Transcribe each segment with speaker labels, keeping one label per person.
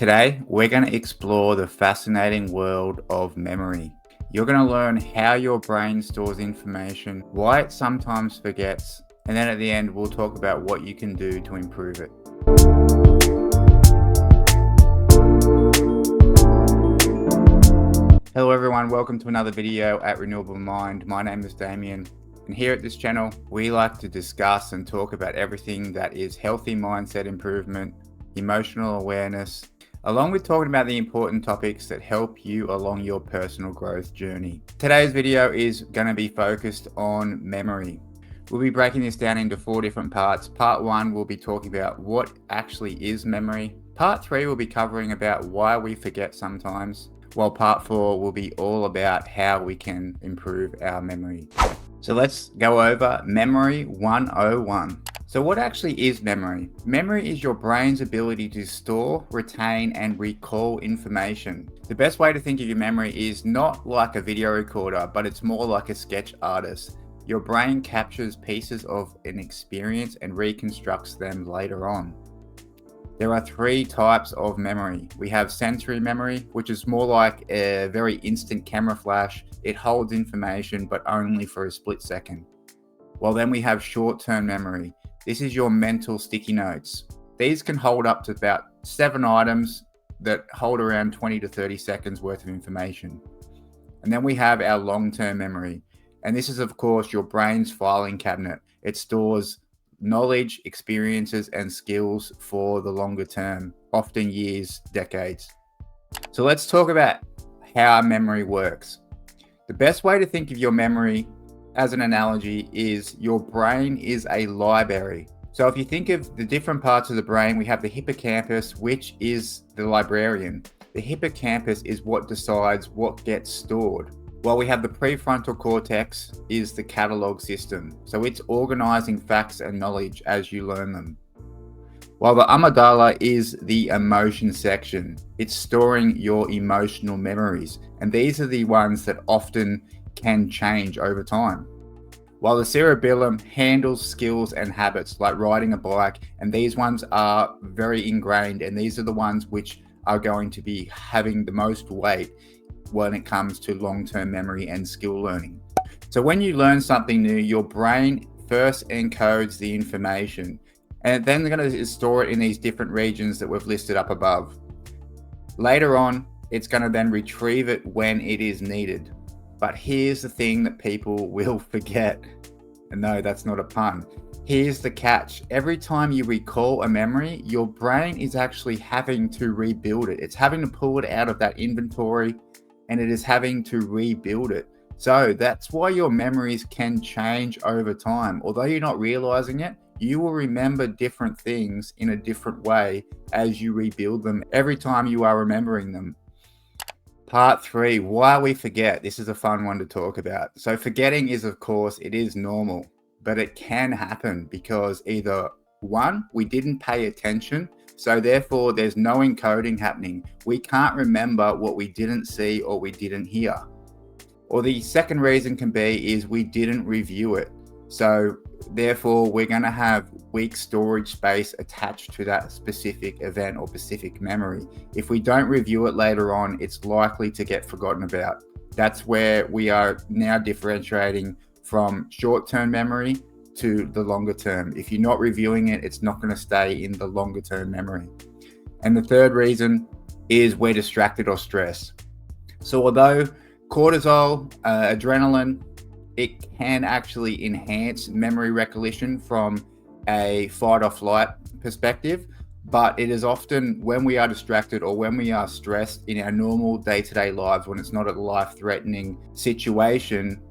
Speaker 1: Today, we're going to explore the fascinating world of memory. You're going to learn how your brain stores information, why it sometimes forgets, and then at the end, we'll talk about what you can do to improve it. Hello everyone, welcome to another video at Renewable Mind. My name is Damien, and here at this channel, we like to discuss and talk about everything that is healthy mindset improvement, emotional awareness, along with talking about the important topics that help you along your personal growth journey. Today's video is going to be focused on memory. We'll be breaking this down into 4 different parts. Part 1, we'll be talking about what actually is memory. Part 3, we'll be covering about why we forget sometimes, while part 4 will be all about how we can improve our memory. So let's go over Memory 101. So what actually is memory? Memory is your brain's ability to store, retain, and recall information. The best way to think of your memory is not like a video recorder, but it's more like a sketch artist. Your brain captures pieces of an experience and reconstructs them later on. There are 3 types of memory. We have sensory memory, which is more like a very instant camera flash. It holds information, but only for a split second. Well, then we have short-term memory. This is your mental sticky notes. These can hold up to about 7 items that hold around 20 to 30 seconds worth of information. And then we have our long-term memory. And this is, of course, your brain's filing cabinet. It stores knowledge, experiences, and skills for the longer term, often years, decades. So let's talk about how memory works. The best way to think of your memory as an analogy is your brain is a library. So if you think of the different parts of the brain, we have the hippocampus, which is the librarian. The hippocampus is what decides what gets stored. While we have the prefrontal cortex is the catalog system. So it's organizing facts and knowledge as you learn them. While the amygdala is the emotion section. It's storing your emotional memories. And these are the ones that often can change over time. While the cerebellum handles skills and habits like riding a bike, and these ones are very ingrained, and these are the ones which are going to be having the most weight when it comes to long-term memory and skill learning. So when you learn something new, your brain first encodes the information, and then they're going to store it in these different regions that we've listed up above. Later on, it's going to then retrieve it when it is needed. But here's the thing that people will forget. And no, that's not a pun. Here's the catch. Every time you recall a memory, your brain is actually having to rebuild it. It's having to pull it out of that inventory, and it is having to rebuild it. So that's why your memories can change over time. Although you're not realizing it, you will remember different things in a different way as you rebuild them every time you are remembering them. Part 3, why we forget. This is a fun one to talk about. So forgetting is, of course, it is normal, but it can happen because either 1, we didn't pay attention, so therefore there's no encoding happening. We can't remember what we didn't see or we didn't hear. Or the second reason can be is we didn't review it. So therefore we're going to have weak storage space attached to that specific event or specific memory. If we don't review it later on, it's likely to get forgotten about. That's where we are now differentiating from short-term memory to the longer term. If you're not reviewing it, it's not going to stay in the longer term memory. And the third reason is we're distracted or stressed. So although cortisol, adrenaline, it can actually enhance memory recollection from a fight or flight perspective, but it is often when we are distracted or when we are stressed in our normal day-to-day lives, when it's not a life-threatening situation,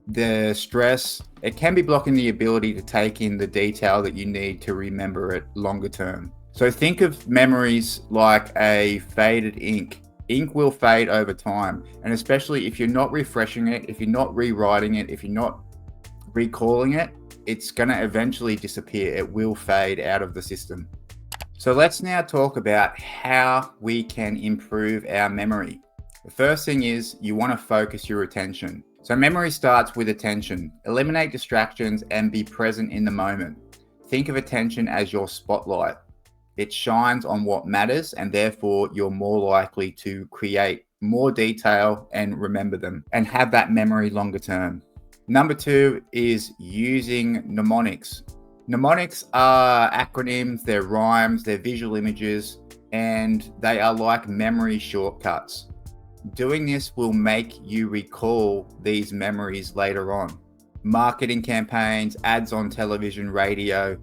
Speaker 1: the stress, it can be blocking the ability to take in the detail that you need to remember it longer term. So think of memories like a faded ink. Ink will fade over time, and especially if you're not refreshing it, if you're not rewriting it, if you're not recalling it, it's going to eventually disappear. It will fade out of the system. So let's now talk about how we can improve our memory. The first thing is you want to focus your attention. So memory starts with attention. Eliminate distractions and be present in the moment. Think of attention as your spotlight. It shines on what matters, and therefore you're more likely to create more detail and remember them and have that memory longer term. Number 2 is using mnemonics. Mnemonics are acronyms, they're rhymes, they're visual images, and they are like memory shortcuts. Doing this will make you recall these memories later on. Marketing campaigns, ads on television, radio,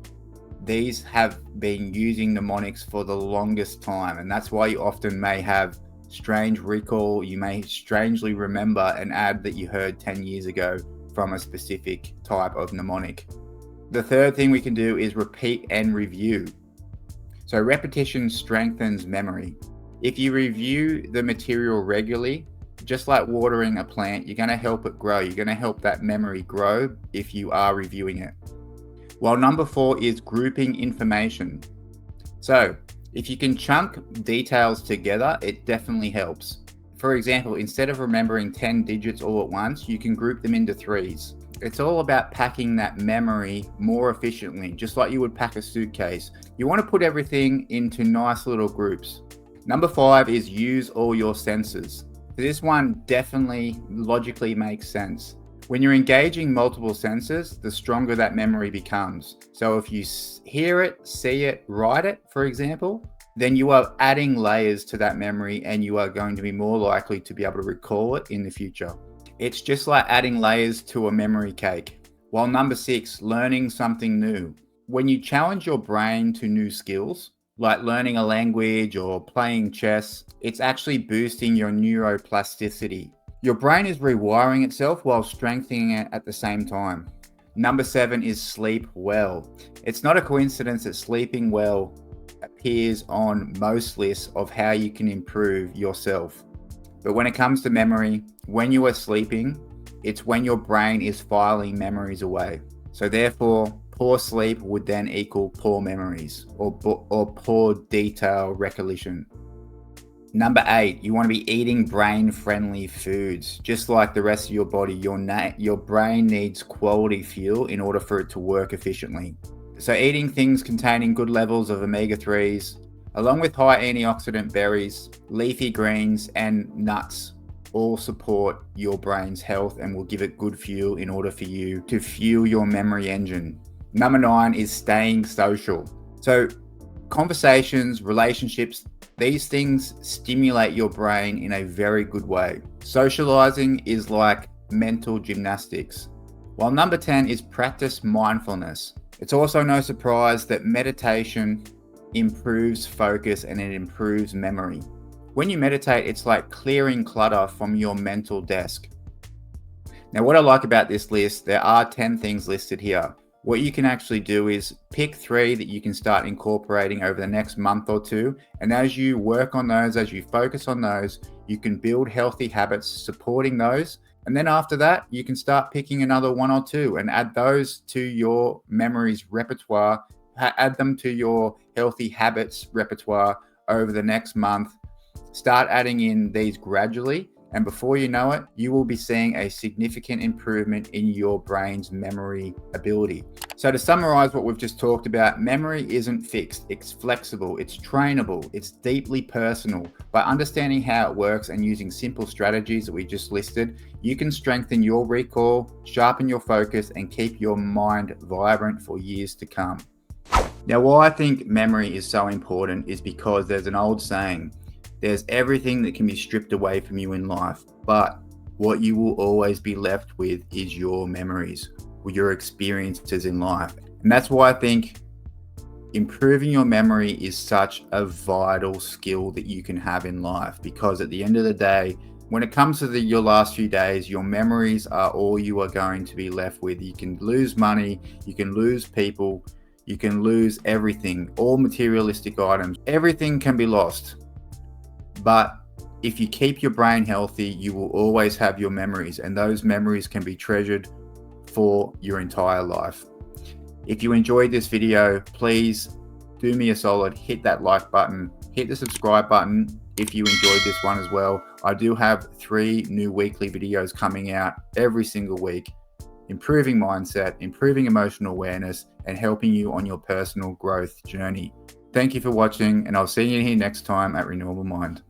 Speaker 1: these have been using mnemonics for the longest time, and that's why you often may have strange recall. You may strangely remember an ad that you heard 10 years ago from a specific type of mnemonic. The third thing we can do is repeat and review. So repetition strengthens memory. If you review the material regularly, just like watering a plant, you're going to help it grow. You're going to help that memory grow if you are reviewing it. While number 4 is grouping information. So if you can chunk details together, it definitely helps. For example, instead of remembering 10 digits all at once, you can group them into 3s. It's all about packing that memory more efficiently, just like you would pack a suitcase. You want to put everything into nice little groups. Number 5 is use all your senses. This one definitely logically makes sense. When you're engaging multiple senses, the stronger that memory becomes. So if you hear it, see it, write it, for example, then you are adding layers to that memory and you are going to be more likely to be able to recall it in the future. It's just like adding layers to a memory cake. While number 6, learning something new. When you challenge your brain to new skills, like learning a language or playing chess, it's actually boosting your neuroplasticity. Your brain is rewiring itself while strengthening it at the same time. Number 7 is sleep well. It's not a coincidence that sleeping well appears on most lists of how you can improve yourself. But when it comes to memory, when you are sleeping, it's when your brain is filing memories away. So therefore, poor sleep would then equal poor memories or poor detail recollection. Number 8, you want to be eating brain-friendly foods. Just like the rest of your body, your brain needs quality fuel in order for it to work efficiently. So eating things containing good levels of omega-3s, along with high antioxidant berries, leafy greens, and nuts all support your brain's health and will give it good fuel in order for you to fuel your memory engine. Number 9 is staying social. So conversations, relationships, these things stimulate your brain in a very good way. Socializing is like mental gymnastics. While number 10 is practice mindfulness. It's also no surprise that meditation improves focus and it improves memory. When you meditate, it's like clearing clutter from your mental desk. Now, what I like about this list, there are 10 things listed here. What you can actually do is pick 3 that you can start incorporating over the next month or 2. And as you work on those, as you focus on those, you can build healthy habits supporting those. And then after that, you can start picking another 1 or 2 and add those to your memories repertoire, add them to your healthy habits repertoire over the next month. Start adding in these gradually. And before you know it, you will be seeing a significant improvement in your brain's memory ability. So to summarize what we've just talked about, memory isn't fixed, it's flexible, it's trainable, it's deeply personal. By understanding how it works and using simple strategies that we just listed, you can strengthen your recall, sharpen your focus, and keep your mind vibrant for years to come. Now, why I think memory is so important is because there's an old saying, there's everything that can be stripped away from you in life, but what you will always be left with is your memories or your experiences in life. And that's why I think improving your memory is such a vital skill that you can have in life, because at the end of the day, when it comes to your last few days, your memories are all you are going to be left with. You can lose money, you can lose people, you can lose everything, all materialistic items, everything can be lost. But if you keep your brain healthy, you will always have your memories, and those memories can be treasured for your entire life. If you enjoyed this video, please do me a solid, hit that like button, hit the subscribe button if you enjoyed this one as well. I do have 3 new weekly videos coming out every single week, improving mindset, improving emotional awareness, and helping you on your personal growth journey. Thank you for watching, and I'll see you here next time at Renewable Mind.